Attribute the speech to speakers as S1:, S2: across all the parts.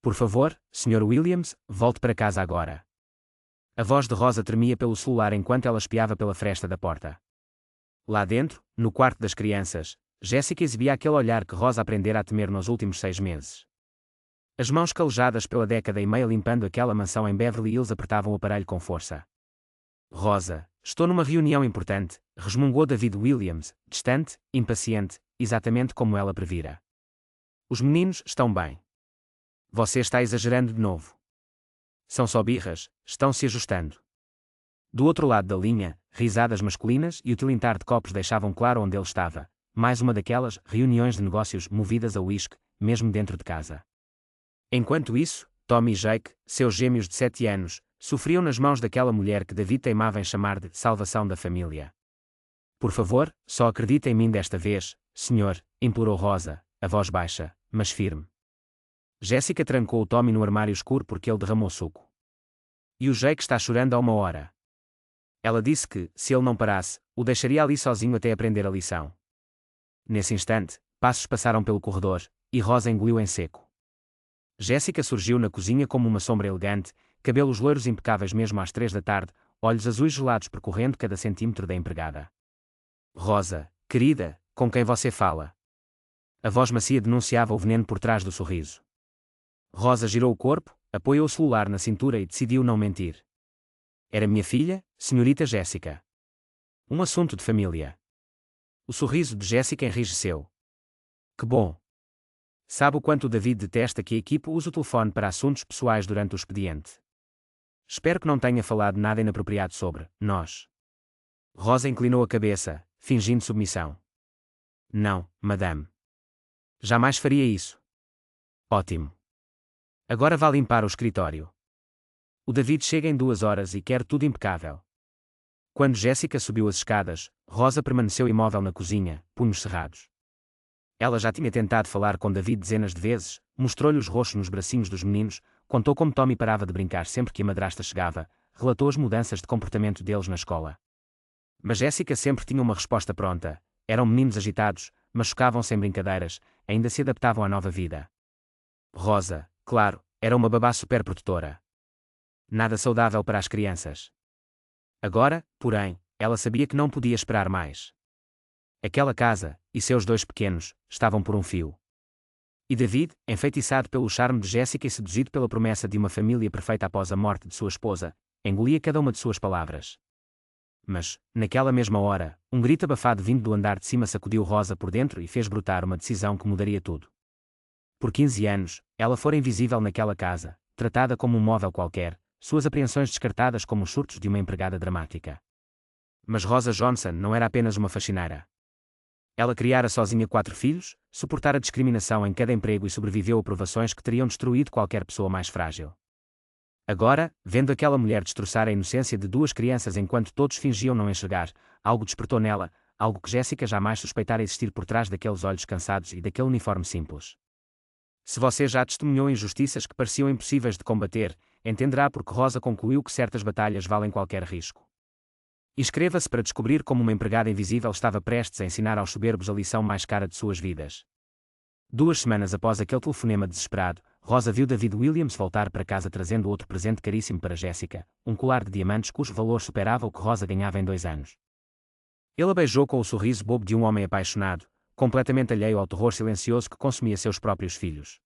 S1: Por favor, Sr. Williams, volte para casa agora. A voz de Rosa tremia pelo celular enquanto ela espiava pela fresta da porta. Lá dentro, no quarto das crianças, Jéssica exibia aquele olhar que Rosa aprendera a temer nos últimos 6 meses. As mãos calejadas pela década e meia limpando aquela mansão em Beverly Hills apertavam o aparelho com força. Rosa, estou numa reunião importante, resmungou David Williams, distante, impaciente, exatamente como ela previra. Os meninos estão bem. Você está exagerando de novo. São só birras, estão se ajustando. Do outro lado da linha, risadas masculinas e o tilintar de copos deixavam claro onde ele estava. Mais uma daquelas reuniões de negócios movidas a uísque, mesmo dentro de casa. Enquanto isso, Tommy e Jake, seus gêmeos de 7 anos, sofriam nas mãos daquela mulher que David teimava em chamar de salvação da família. Por favor, só acredite em mim desta vez, senhor, implorou Rosa, a voz baixa, mas firme. Jéssica trancou o Tommy no armário escuro porque ele derramou suco. E o Jake está chorando há 1 hora. Ela disse que, se ele não parasse, o deixaria ali sozinho até aprender a lição. Nesse instante, passos passaram pelo corredor, e Rosa engoliu em seco. Jéssica surgiu na cozinha como uma sombra elegante, cabelos loiros impecáveis mesmo às 3 da tarde, olhos azuis gelados percorrendo cada centímetro da empregada. Rosa, querida, com quem você fala? A voz macia denunciava o veneno por trás do sorriso. Rosa girou o corpo, apoiou o celular na cintura e decidiu não mentir. Era minha filha, senhorita Jéssica. Um assunto de família. O sorriso de Jéssica enrijeceu. Que bom. Sabe o quanto o David detesta que a equipe use o telefone para assuntos pessoais durante o expediente. Espero que não tenha falado nada inapropriado sobre nós. Rosa inclinou a cabeça, fingindo submissão. Não, madame. Jamais faria isso. Ótimo. Agora vá limpar o escritório. O David chega em 2 horas e quer tudo impecável. Quando Jéssica subiu as escadas, Rosa permaneceu imóvel na cozinha, punhos cerrados. Ela já tinha tentado falar com David dezenas de vezes, mostrou-lhe os rostos nos bracinhos dos meninos, contou como Tommy parava de brincar sempre que a madrasta chegava, relatou as mudanças de comportamento deles na escola. Mas Jéssica sempre tinha uma resposta pronta. Eram meninos agitados, mas chocavam-se em brincadeiras, ainda se adaptavam à nova vida. Rosa, claro, era uma babá superprotetora. Nada saudável para as crianças. Agora, porém, ela sabia que não podia esperar mais. Aquela casa, e seus 2 pequenos, estavam por um fio. E David, enfeitiçado pelo charme de Jéssica e seduzido pela promessa de uma família perfeita após a morte de sua esposa, engolia cada uma de suas palavras. Mas, naquela mesma hora, um grito abafado vindo do andar de cima sacudiu Rosa por dentro e fez brotar uma decisão que mudaria tudo. Por 15 anos, ela fora invisível naquela casa, tratada como um móvel qualquer, suas apreensões descartadas como os surtos de uma empregada dramática. Mas Rosa Johnson não era apenas uma faxineira. Ela criara sozinha 4 filhos, suportara discriminação em cada emprego e sobreviveu a provações que teriam destruído qualquer pessoa mais frágil. Agora, vendo aquela mulher destroçar a inocência de 2 crianças enquanto todos fingiam não enxergar, algo despertou nela, algo que Jéssica jamais suspeitara existir por trás daqueles olhos cansados e daquele uniforme simples. Se você já testemunhou injustiças que pareciam impossíveis de combater, entenderá porque Rosa concluiu que certas batalhas valem qualquer risco. Inscreva-se para descobrir como uma empregada invisível estava prestes a ensinar aos soberbos a lição mais cara de suas vidas. 2 semanas após aquele telefonema desesperado, Rosa viu David Williams voltar para casa trazendo outro presente caríssimo para Jéssica, um colar de diamantes cujo valor superava o que Rosa ganhava em 2 anos. Ele a beijou com o sorriso bobo de um homem apaixonado, completamente alheio ao terror silencioso que consumia seus próprios filhos.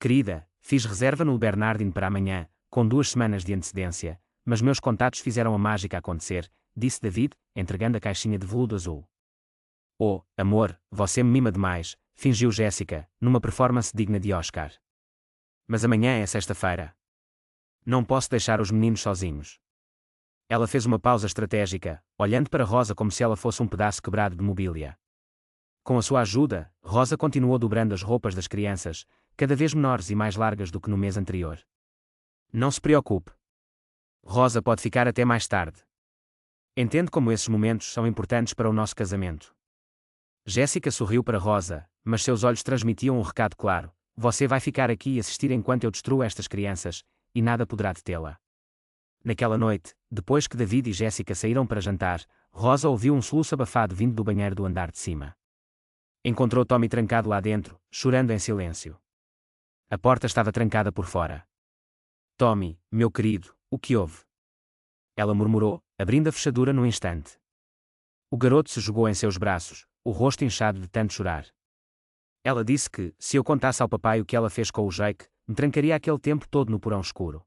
S1: Querida, fiz reserva no Bernardine para amanhã, com 2 semanas de antecedência, mas meus contatos fizeram a mágica acontecer, disse David, entregando a caixinha de veludo azul. Oh, amor, você me mima demais, fingiu Jéssica, numa performance digna de Oscar. Mas amanhã é sexta-feira. Não posso deixar os meninos sozinhos. Ela fez uma pausa estratégica, olhando para Rosa como se ela fosse um pedaço quebrado de mobília. Com a sua ajuda, Rosa continuou dobrando as roupas das crianças, cada vez menores e mais largas do que no mês anterior. Não se preocupe. Rosa pode ficar até mais tarde. Entendo como esses momentos são importantes para o nosso casamento. Jéssica sorriu para Rosa, mas seus olhos transmitiam um recado claro: você vai ficar aqui e assistir enquanto eu destruo estas crianças, e nada poderá detê-la. Naquela noite, depois que David e Jéssica saíram para jantar, Rosa ouviu um soluço abafado vindo do banheiro do andar de cima. Encontrou Tommy trancado lá dentro, chorando em silêncio. A porta estava trancada por fora. Tommy, meu querido, o que houve? Ela murmurou, abrindo a fechadura num instante. O garoto se jogou em seus braços, o rosto inchado de tanto chorar. Ela disse que, se eu contasse ao papai o que ela fez com o Jake, me trancaria aquele tempo todo no porão escuro.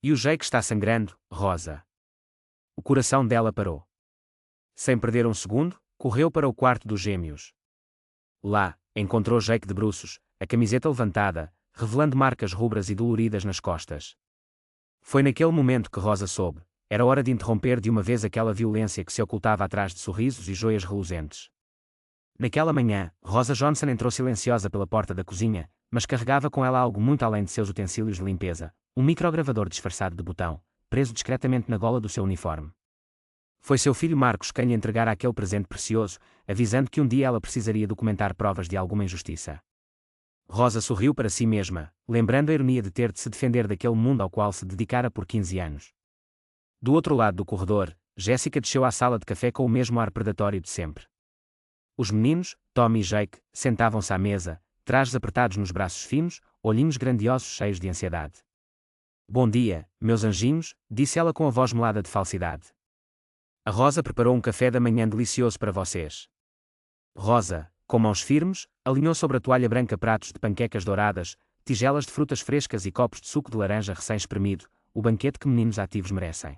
S1: E o Jake está sangrando, Rosa. O coração dela parou. Sem perder um segundo, correu para o quarto dos gêmeos. Lá, encontrou Jake de bruços, a camiseta levantada, revelando marcas rubras e doloridas nas costas. Foi naquele momento que Rosa soube. Era hora de interromper de uma vez aquela violência que se ocultava atrás de sorrisos e joias reluzentes. Naquela manhã, Rosa Johnson entrou silenciosa pela porta da cozinha, mas carregava com ela algo muito além de seus utensílios de limpeza, um microgravador disfarçado de botão, preso discretamente na gola do seu uniforme. Foi seu filho Marcos quem lhe entregara aquele presente precioso, avisando que um dia ela precisaria documentar provas de alguma injustiça. Rosa sorriu para si mesma, lembrando a ironia de ter de se defender daquele mundo ao qual se dedicara por 15 anos. Do outro lado do corredor, Jessica desceu à sala de café com o mesmo ar predatório de sempre. Os meninos, Tommy e Jake, sentavam-se à mesa, trajes apertados nos braços finos, olhinhos grandiosos cheios de ansiedade. Bom dia, meus anjinhos, disse ela com a voz melada de falsidade. A Rosa preparou um café da manhã delicioso para vocês. Rosa, com mãos firmes, alinhou sobre a toalha branca pratos de panquecas douradas, tigelas de frutas frescas e copos de suco de laranja recém-espremido, o banquete que meninos ativos merecem.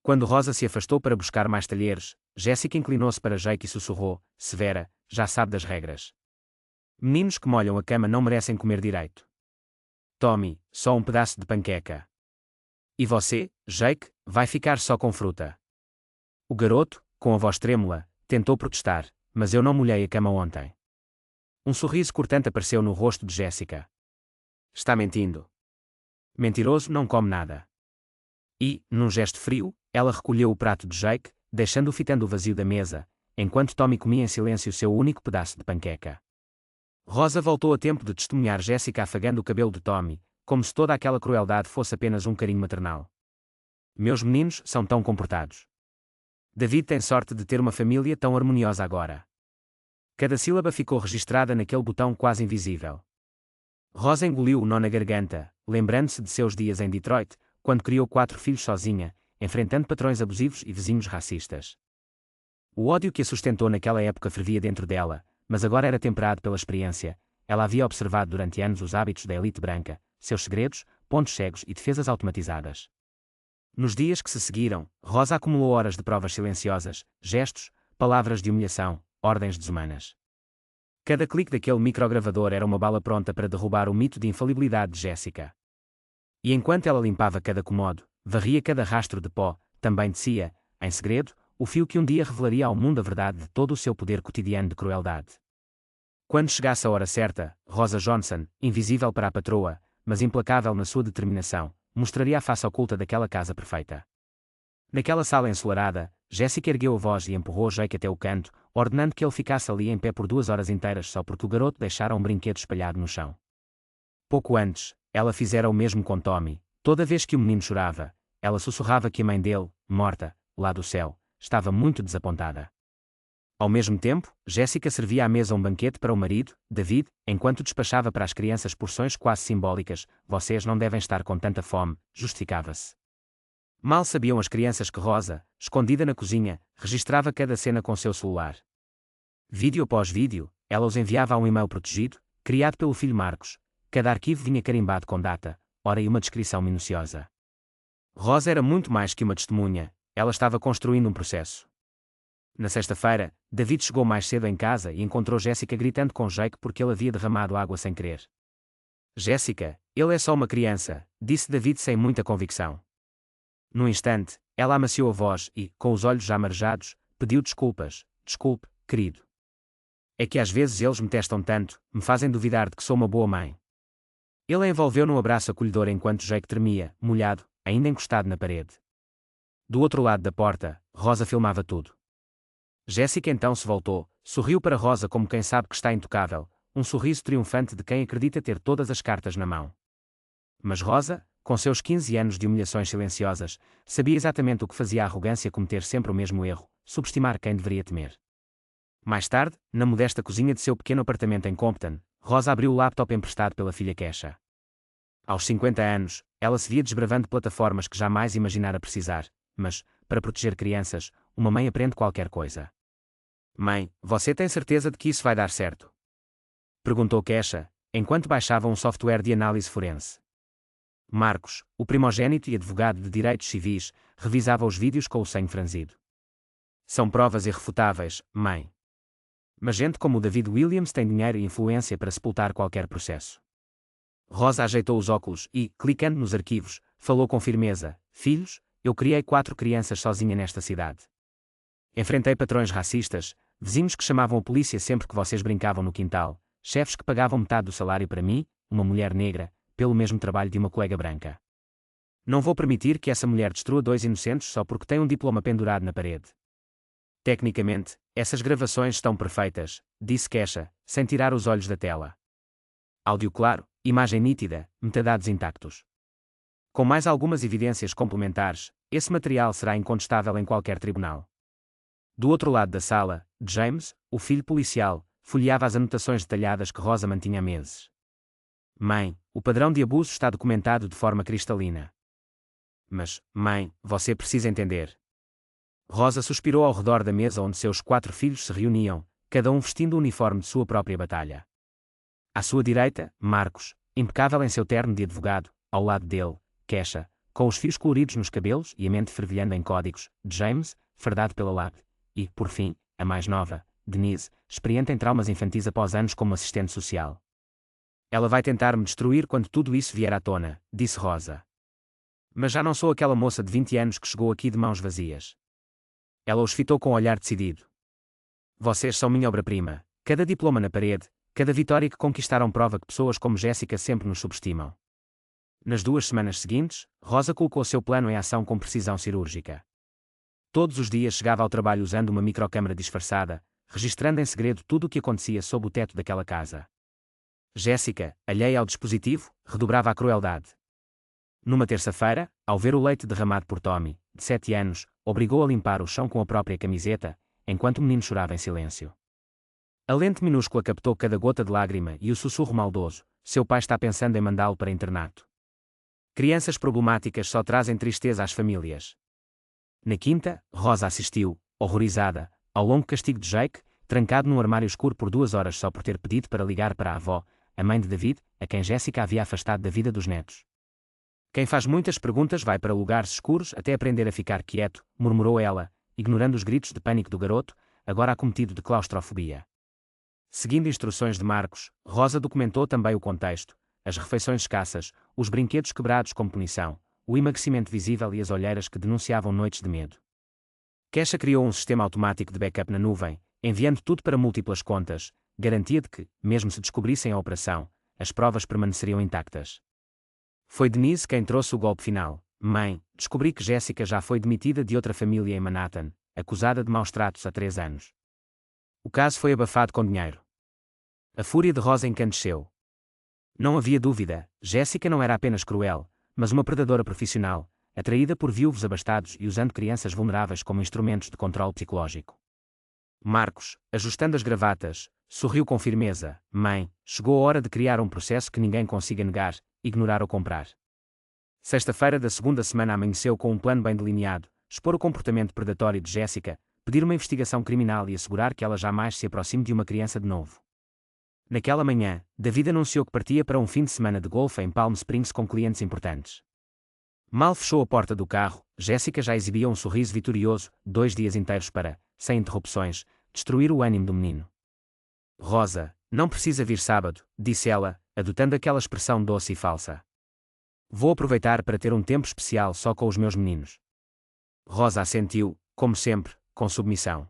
S1: Quando Rosa se afastou para buscar mais talheres, Jessica inclinou-se para Jake e sussurrou, severa, já sabe das regras. Meninos que molham a cama não merecem comer direito. Tommy, só um pedaço de panqueca. E você, Jake, vai ficar só com fruta. O garoto, com a voz trêmula, tentou protestar, mas eu não molhei a cama ontem. Um sorriso cortante apareceu no rosto de Jessica. Está mentindo. Mentiroso não come nada. E, num gesto frio, ela recolheu o prato de Jake, deixando-o fitando o vazio da mesa, enquanto Tommy comia em silêncio o seu único pedaço de panqueca. Rosa voltou a tempo de testemunhar Jessica afagando o cabelo de Tommy, como se toda aquela crueldade fosse apenas um carinho maternal. Meus meninos são tão comportados. David tem sorte de ter uma família tão harmoniosa agora. Cada sílaba ficou registrada naquele botão quase invisível. Rosa engoliu o nó na garganta, lembrando-se de seus dias em Detroit, quando criou 4 filhos sozinha, enfrentando patrões abusivos e vizinhos racistas. O ódio que a sustentou naquela época fervia dentro dela, mas agora era temperado pela experiência. Ela havia observado durante anos os hábitos da elite branca, seus segredos, pontos cegos e defesas automatizadas. Nos dias que se seguiram, Rosa acumulou horas de provas silenciosas, gestos, palavras de humilhação, ordens desumanas. Cada clique daquele microgravador era uma bala pronta para derrubar o mito de infalibilidade de Jessica. E enquanto ela limpava cada cômodo, varria cada rastro de pó, também tecia, em segredo, o fio que um dia revelaria ao mundo a verdade de todo o seu poder cotidiano de crueldade. Quando chegasse a hora certa, Rosa Johnson, invisível para a patroa, mas implacável na sua determinação, mostraria a face oculta daquela casa perfeita. Naquela sala ensolarada, Jessica ergueu a voz e empurrou Jake até o canto, ordenando que ele ficasse ali em pé por 2 horas inteiras só porque o garoto deixara um brinquedo espalhado no chão. Pouco antes, ela fizera o mesmo com Tommy. Toda vez que o menino chorava, ela sussurrava que a mãe dele, morta, lá do céu, estava muito desapontada. Ao mesmo tempo, Jessica servia à mesa um banquete para o marido, David, enquanto despachava para as crianças porções quase simbólicas. Vocês não devem estar com tanta fome, justificava-se. Mal sabiam as crianças que Rosa, escondida na cozinha, registrava cada cena com seu celular. Vídeo após vídeo, ela os enviava a um e-mail protegido, criado pelo filho Marcos. Cada arquivo vinha carimbado com data, hora e uma descrição minuciosa. Rosa era muito mais que uma testemunha, ela estava construindo um processo. Na sexta-feira, David chegou mais cedo em casa e encontrou Jessica gritando com Jake porque ele havia derramado água sem querer. Jessica, ele é só uma criança, disse David sem muita convicção. Num instante, ela amaciou a voz e, com os olhos já marejados, pediu desculpas. Desculpe, querido. É que às vezes eles me testam tanto, me fazem duvidar de que sou uma boa mãe. Ele a envolveu num abraço acolhedor enquanto Jake tremia, molhado, ainda encostado na parede. Do outro lado da porta, Rosa filmava tudo. Jessica então se voltou, sorriu para Rosa como quem sabe que está intocável, um sorriso triunfante de quem acredita ter todas as cartas na mão. Mas Rosa, com seus 15 anos de humilhações silenciosas, sabia exatamente o que fazia a arrogância cometer sempre o mesmo erro, subestimar quem deveria temer. Mais tarde, na modesta cozinha de seu pequeno apartamento em Compton, Rosa abriu o laptop emprestado pela filha Kesha. Aos 50 anos, ela se via desbravando plataformas que jamais imaginara precisar, mas, para proteger crianças, uma mãe aprende qualquer coisa. Mãe, você tem certeza de que isso vai dar certo? Perguntou Kesha, enquanto baixava um software de análise forense. Marcos, o primogênito e advogado de direitos civis, revisava os vídeos com o senho franzido. São provas irrefutáveis, mãe. Mas gente como o David Williams tem dinheiro e influência para sepultar qualquer processo. Rosa ajeitou os óculos e, clicando nos arquivos, falou com firmeza: filhos, eu criei 4 crianças sozinha nesta cidade. Enfrentei patrões racistas, vizinhos que chamavam a polícia sempre que vocês brincavam no quintal, chefes que pagavam metade do salário para mim, uma mulher negra, pelo mesmo trabalho de uma colega branca. Não vou permitir que essa mulher destrua 2 inocentes só porque tem um diploma pendurado na parede. Tecnicamente, essas gravações estão perfeitas, disse Kesha, sem tirar os olhos da tela. Áudio claro, imagem nítida, metadados intactos. Com mais algumas evidências complementares, esse material será incontestável em qualquer tribunal. Do outro lado da sala, James, o filho policial, folheava as anotações detalhadas que Rosa mantinha há meses. Mãe, o padrão de abuso está documentado de forma cristalina. Mas, mãe, você precisa entender. Rosa suspirou ao redor da mesa onde seus 4 filhos se reuniam, cada um vestindo o uniforme de sua própria batalha. À sua direita, Marcos, impecável em seu terno de advogado, ao lado dele, Kesha, com os fios coloridos nos cabelos e a mente fervilhando em códigos, James, fardado pela lab, e, por fim, a mais nova, Denise, experiente em traumas infantis após anos como assistente social. Ela vai tentar me destruir quando tudo isso vier à tona, disse Rosa. Mas já não sou aquela moça de 20 anos que chegou aqui de mãos vazias. Ela os fitou com um olhar decidido. Vocês são minha obra-prima, cada diploma na parede, cada vitória que conquistaram prova que pessoas como Jéssica sempre nos subestimam. Nas 2 semanas seguintes, Rosa colocou seu plano em ação com precisão cirúrgica. Todos os dias chegava ao trabalho usando uma microcâmara disfarçada, registrando em segredo tudo o que acontecia sob o teto daquela casa. Jéssica, alheia ao dispositivo, redobrava a crueldade. Numa terça-feira, ao ver o leite derramado por Tommy, de 7 anos, obrigou a limpar o chão com a própria camiseta, enquanto o menino chorava em silêncio. A lente minúscula captou cada gota de lágrima e o sussurro maldoso: seu pai está pensando em mandá-lo para internato. Crianças problemáticas só trazem tristeza às famílias. Na quinta, Rosa assistiu, horrorizada, ao longo castigo de Jake, trancado num armário escuro por 2 horas só por ter pedido para ligar para a avó, a mãe de David, a quem Jéssica havia afastado da vida dos netos. Quem faz muitas perguntas vai para lugares escuros até aprender a ficar quieto, murmurou ela, ignorando os gritos de pânico do garoto, agora acometido de claustrofobia. Seguindo instruções de Marcos, Rosa documentou também o contexto, as refeições escassas, os brinquedos quebrados como punição, o emagrecimento visível e as olheiras que denunciavam noites de medo. Kesha criou um sistema automático de backup na nuvem, enviando tudo para múltiplas contas, garantia de que, mesmo se descobrissem a operação, as provas permaneceriam intactas. Foi Denise quem trouxe o golpe final. Mãe, descobri que Jéssica já foi demitida de outra família em Manhattan, acusada de maus tratos há 3 anos. O caso foi abafado com dinheiro. A fúria de Rosa encandeceu. Não havia dúvida, Jéssica não era apenas cruel, mas uma predadora profissional, atraída por viúvos abastados e usando crianças vulneráveis como instrumentos de controle psicológico. Marcos, ajustando as gravatas, sorriu com firmeza. Mãe, chegou a hora de criar um processo que ninguém consiga negar, ignorar ou comprar. Sexta-feira da segunda semana amanheceu com um plano bem delineado: expor o comportamento predatório de Jéssica, pedir uma investigação criminal e assegurar que ela jamais se aproxime de uma criança de novo. Naquela manhã, David anunciou que partia para um fim de semana de golfe em Palm Springs com clientes importantes. Mal fechou a porta do carro, Jéssica já exibia um sorriso vitorioso, 2 dias inteiros para, sem interrupções, destruir o ânimo do menino. Rosa, não precisa vir sábado, disse ela, adotando aquela expressão doce e falsa. Vou aproveitar para ter um tempo especial só com os meus meninos. Rosa assentiu, como sempre, com submissão.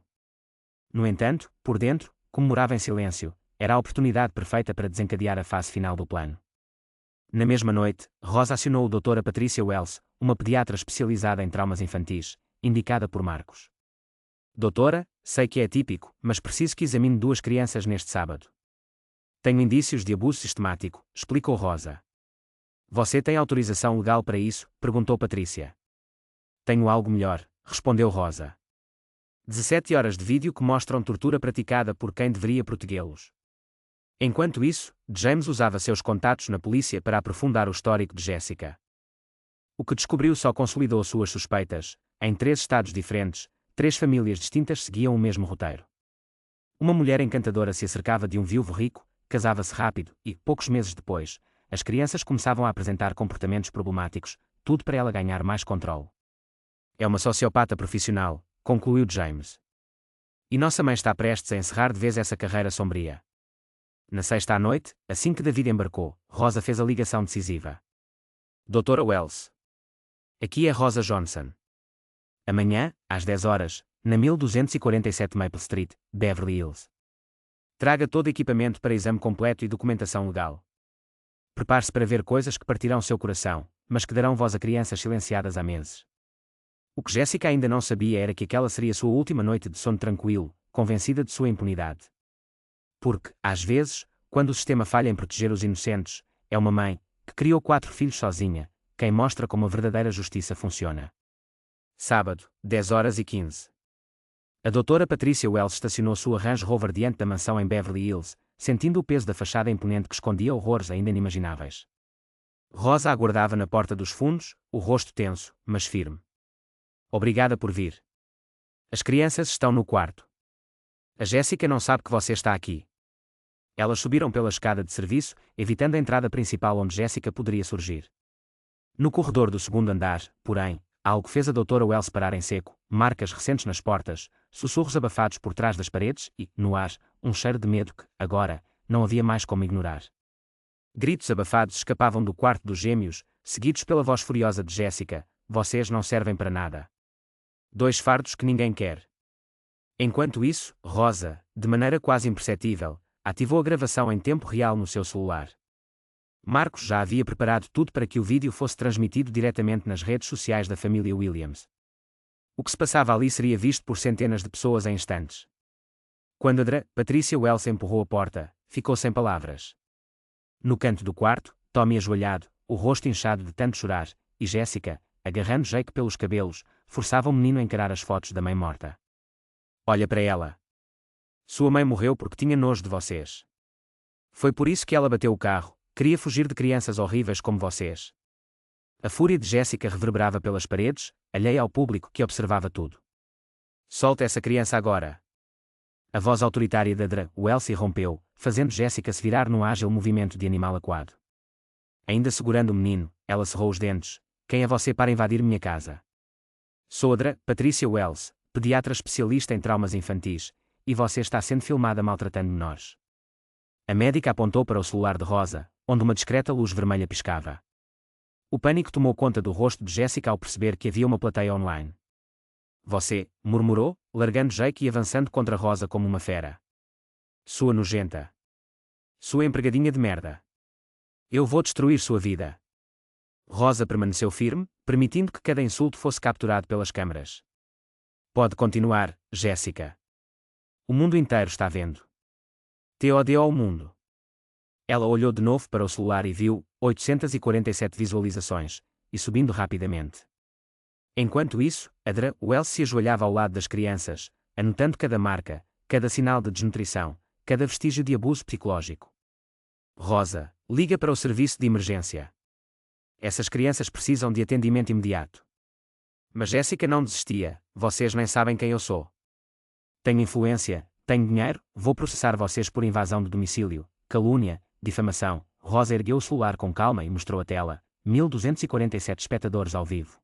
S1: No entanto, por dentro, comemorava em silêncio, era a oportunidade perfeita para desencadear a fase final do plano. Na mesma noite, Rosa acionou o Dra. Patricia Wells, uma pediatra especializada em traumas infantis, indicada por Marcos. Doutora, sei que é atípico, mas preciso que examine 2 crianças neste sábado. Tenho indícios de abuso sistemático, explicou Rosa. Você tem autorização legal para isso? Perguntou Patricia. Tenho algo melhor, respondeu Rosa. 17 horas de vídeo que mostram tortura praticada por quem deveria protegê-los. Enquanto isso, James usava seus contatos na polícia para aprofundar o histórico de Jessica. O que descobriu só consolidou suas suspeitas. Em 3 estados diferentes, 3 famílias distintas seguiam o mesmo roteiro. Uma mulher encantadora se acercava de um viúvo rico, casava-se rápido e, poucos meses depois, as crianças começavam a apresentar comportamentos problemáticos, tudo para ela ganhar mais controle. É uma sociopata profissional, concluiu James. E nossa mãe está prestes a encerrar de vez essa carreira sombria. Na sexta à noite, assim que David embarcou, Rosa fez a ligação decisiva. Doutora Wells. Aqui é Rosa Johnson. Amanhã, às 10 horas, na 1247 Maple Street, Beverly Hills. Traga todo o equipamento para exame completo e documentação legal. Prepare-se para ver coisas que partirão seu coração, mas que darão voz a crianças silenciadas há meses. O que Jessica ainda não sabia era que aquela seria sua última noite de sono tranquilo, convencida de sua impunidade. Porque, às vezes, quando o sistema falha em proteger os inocentes, é uma mãe, que criou 4 filhos sozinha, quem mostra como a verdadeira justiça funciona. Sábado, 10h15. A doutora Patricia Wells estacionou sua Range Rover diante da mansão em Beverly Hills, sentindo o peso da fachada imponente que escondia horrores ainda inimagináveis. Rosa aguardava na porta dos fundos, o rosto tenso, mas firme. Obrigada por vir. As crianças estão no quarto. A Jessica não sabe que você está aqui. Elas subiram pela escada de serviço, evitando a entrada principal onde Jessica poderia surgir. No corredor do segundo andar, porém, algo fez a doutora Wells parar em seco, marcas recentes nas portas, sussurros abafados por trás das paredes e, no ar, um cheiro de medo que, agora, não havia mais como ignorar. Gritos abafados escapavam do quarto dos gêmeos, seguidos pela voz furiosa de Jessica: vocês não servem para nada. 2 fardos que ninguém quer. Enquanto isso, Rosa, de maneira quase imperceptível, ativou a gravação em tempo real no seu celular. Marcos já havia preparado tudo para que o vídeo fosse transmitido diretamente nas redes sociais da família Williams. O que se passava ali seria visto por centenas de pessoas em instantes. Quando Patricia Wells empurrou a porta, ficou sem palavras. No canto do quarto, Tommy ajoelhado, o rosto inchado de tanto chorar, e Jessica, agarrando Jake pelos cabelos, forçava o menino a encarar as fotos da mãe morta. Olha para ela. Sua mãe morreu porque tinha nojo de vocês. Foi por isso que ela bateu o carro, queria fugir de crianças horríveis como vocês. A fúria de Jessica reverberava pelas paredes, alheia ao público que observava tudo. Solta essa criança agora. A voz autoritária da Wells rompeu, fazendo Jessica se virar num ágil movimento de animal aquado. Ainda segurando o menino, ela cerrou os dentes. Quem é você para invadir minha casa? Sou a Patricia Wells, pediatra especialista em traumas infantis, e você está sendo filmada maltratando menores. A médica apontou para o celular de Rosa, onde uma discreta luz vermelha piscava. O pânico tomou conta do rosto de Jessica ao perceber que havia uma plateia online. Você, murmurou, largando Jake e avançando contra Rosa como uma fera. Sua nojenta. Sua empregadinha de merda. Eu vou destruir sua vida. Rosa permaneceu firme, permitindo que cada insulto fosse capturado pelas câmaras. Pode continuar, Jessica. O mundo inteiro está vendo. Te odeio ao mundo. Ela olhou de novo para o celular e viu 847 visualizações, e subindo rapidamente. Enquanto isso, a Wells se ajoelhava ao lado das crianças, anotando cada marca, cada sinal de desnutrição, cada vestígio de abuso psicológico. Rosa, liga para o serviço de emergência. Essas crianças precisam de atendimento imediato. Mas Jessica não desistia. Vocês nem sabem quem eu sou. Tenho influência, tenho dinheiro, vou processar vocês por invasão de domicílio, calúnia, difamação. Rosa ergueu o celular com calma e mostrou a tela. 1247 espectadores ao vivo.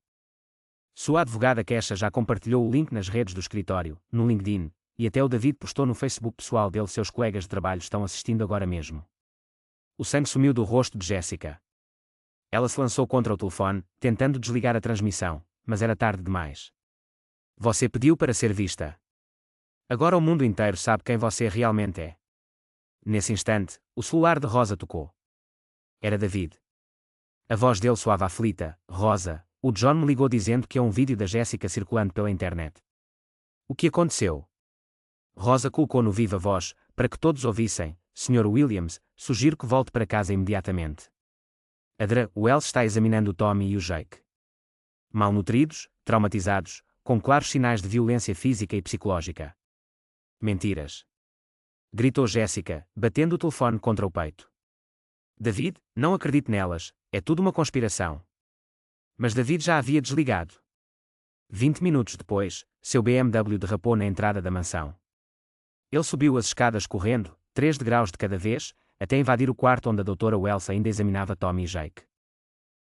S1: Sua advogada Kesha já compartilhou o link nas redes do escritório, no LinkedIn, e até o David postou no Facebook pessoal dele. Seus colegas de trabalho estão assistindo agora mesmo. O sangue sumiu do rosto de Jessica. Ela se lançou contra o telefone, tentando desligar a transmissão, mas era tarde demais. Você pediu para ser vista. Agora o mundo inteiro sabe quem você realmente é. Nesse instante, o celular de Rosa tocou. Era David. A voz dele soava aflita. Rosa, o John me ligou dizendo que há um vídeo da Jessica circulando pela internet. O que aconteceu? Rosa colocou no viva voz, para que todos ouvissem. Sr. Williams, sugiro que volte para casa imediatamente. A Wells está examinando o Tommy e o Jake. Malnutridos, traumatizados, com claros sinais de violência física e psicológica. Mentiras. gritou Jéssica, batendo o telefone contra o peito. David, não acredite nelas, é tudo uma conspiração. Mas David já havia desligado. 20 minutos depois, seu BMW derrapou na entrada da mansão. Ele subiu as escadas correndo, 3 degraus de cada vez, até invadir o quarto onde a doutora Wells ainda examinava Tommy e Jake.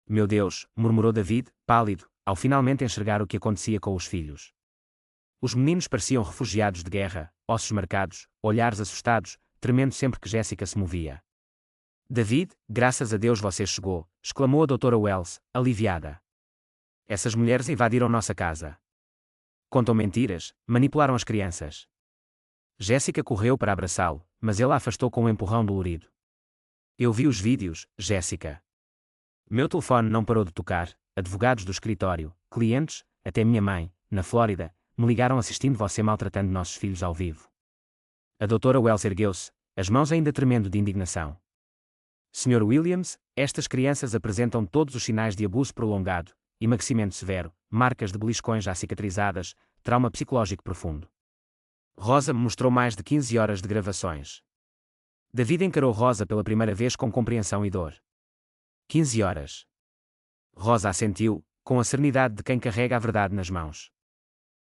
S1: Meu Deus, murmurou David, pálido, ao finalmente enxergar o que acontecia com os filhos. Os meninos pareciam refugiados de guerra, ossos marcados, olhares assustados, tremendo sempre que Jéssica se movia. David, graças a Deus você chegou, exclamou a doutora Wells, aliviada. Essas mulheres invadiram nossa casa. Contam mentiras, manipularam as crianças. Jéssica correu para abraçá-lo, mas ele a afastou com um empurrão dolorido. Eu vi os vídeos, Jéssica. Meu telefone não parou de tocar, advogados do escritório, clientes, até minha mãe, na Flórida, me ligaram assistindo você maltratando nossos filhos ao vivo. A doutora Wells ergueu-se, as mãos ainda tremendo de indignação. Sr. Williams, estas crianças apresentam todos os sinais de abuso prolongado, emagrecimento severo, marcas de beliscões já cicatrizadas, trauma psicológico profundo. Rosa me mostrou mais de 15 horas de gravações. David encarou Rosa pela primeira vez com compreensão e dor. 15 horas. Rosa assentiu, com a serenidade de quem carrega a verdade nas mãos.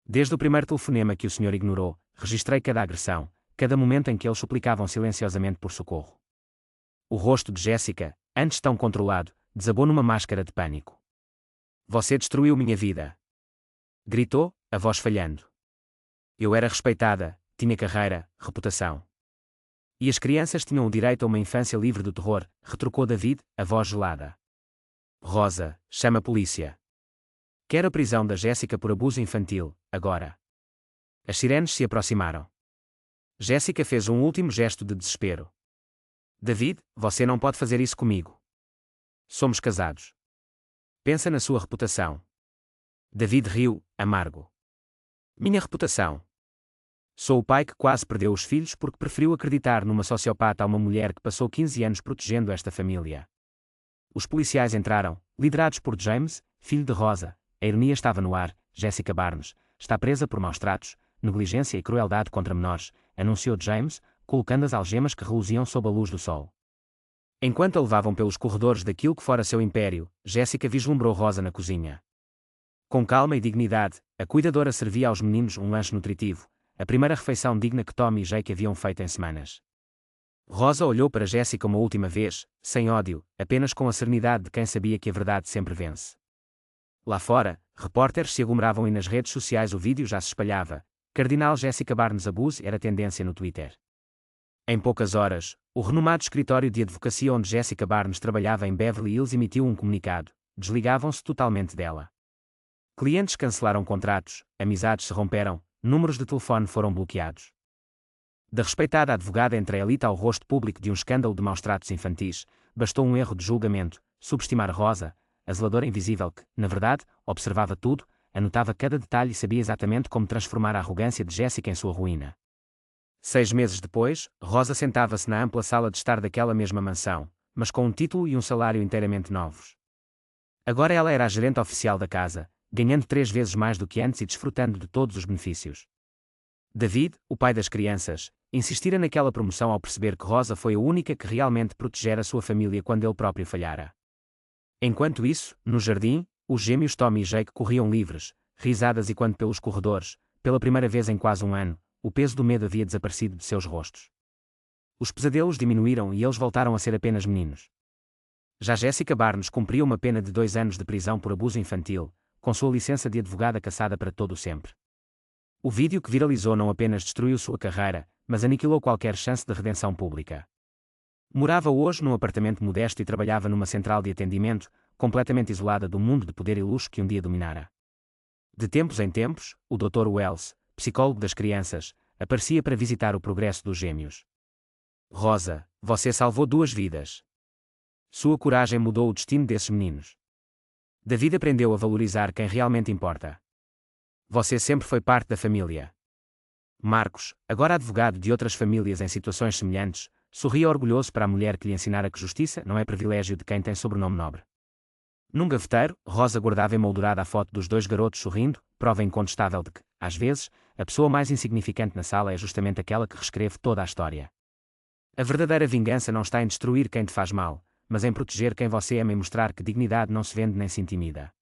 S1: Desde o primeiro telefonema que o senhor ignorou, registrei cada agressão, cada momento em que eles suplicavam silenciosamente por socorro. O rosto de Jéssica, antes tão controlado, desabou numa máscara de pânico. Você destruiu minha vida. Gritou, a voz falhando. Eu era respeitada, tinha carreira, reputação. E as crianças tinham o direito a uma infância livre do terror, retrucou David, a voz gelada. Rosa, chama a polícia. Quero a prisão da Jéssica por abuso infantil, agora. As sirenes se aproximaram. Jéssica fez um último gesto de desespero. David, você não pode fazer isso comigo. Somos casados. Pensa na sua reputação. David riu, amargo. Minha reputação. Sou o pai que quase perdeu os filhos porque preferiu acreditar numa sociopata a uma mulher que passou 15 anos protegendo esta família. Os policiais entraram, liderados por James, filho de Rosa. A ironia estava no ar. Jéssica Barnes está presa por maus tratos, negligência e crueldade contra menores, anunciou James, colocando as algemas que reluziam sob a luz do sol. Enquanto a levavam pelos corredores daquilo que fora seu império, Jéssica vislumbrou Rosa na cozinha. Com calma e dignidade, a cuidadora servia aos meninos um lanche nutritivo, a primeira refeição digna que Tommy e Jake haviam feito em semanas. Rosa olhou para Jéssica uma última vez, sem ódio, apenas com a serenidade de quem sabia que a verdade sempre vence. Lá fora, repórteres se aglomeravam e nas redes sociais o vídeo já se espalhava. Cardinal Jéssica Barnes abuse era tendência no Twitter. Em poucas horas, o renomado escritório de advocacia onde Jéssica Barnes trabalhava em Beverly Hills emitiu um comunicado. Desligavam-se totalmente dela. Clientes cancelaram contratos, amizades se romperam, números de telefone foram bloqueados. Da respeitada advogada entre a elite ao rosto público de um escândalo de maus-tratos infantis, bastou um erro de julgamento, subestimar Rosa, a zeladora invisível que, na verdade, observava tudo, anotava cada detalhe e sabia exatamente como transformar a arrogância de Jéssica em sua ruína. 6 meses depois, Rosa sentava-se na ampla sala de estar daquela mesma mansão, mas com um título e um salário inteiramente novos. Agora ela era a gerente oficial da casa, ganhando 3 vezes mais do que antes e desfrutando de todos os benefícios. David, o pai das crianças, insistira naquela promoção ao perceber que Rosa foi a única que realmente protegera sua família quando ele próprio falhara. Enquanto isso, no jardim, os gêmeos Tommy e Jake corriam livres, risadas e quando pelos corredores, pela primeira vez em quase um ano, o peso do medo havia desaparecido de seus rostos. Os pesadelos diminuíram e eles voltaram a ser apenas meninos. Já Jéssica Barnes cumpria uma pena de 2 anos de prisão por abuso infantil, com sua licença de advogada cassada para todo o sempre. O vídeo que viralizou não apenas destruiu sua carreira, mas aniquilou qualquer chance de redenção pública. Morava hoje num apartamento modesto e trabalhava numa central de atendimento, completamente isolada do mundo de poder e luxo que um dia dominara. De tempos em tempos, o Dr. Wells, psicólogo das crianças, aparecia para visitar o progresso dos gêmeos. Rosa, você salvou 2 vidas. Sua coragem mudou o destino desses meninos. David aprendeu a valorizar quem realmente importa. Você sempre foi parte da família. Marcos, agora advogado de outras famílias em situações semelhantes, sorria orgulhoso para a mulher que lhe ensinara que justiça não é privilégio de quem tem sobrenome nobre. Num gaveteiro, Rosa guardava emoldurada a foto dos 2 garotos sorrindo, prova incontestável de que, Às vezes, a pessoa mais insignificante na sala é justamente aquela que reescreve toda a história. A verdadeira vingança não está em destruir quem te faz mal, mas em proteger quem você ama e mostrar que dignidade não se vende nem se intimida.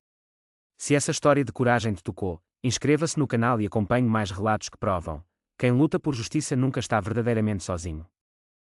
S1: Se essa história de coragem te tocou, inscreva-se no canal e acompanhe mais relatos que provam: quem luta por justiça nunca está verdadeiramente sozinho.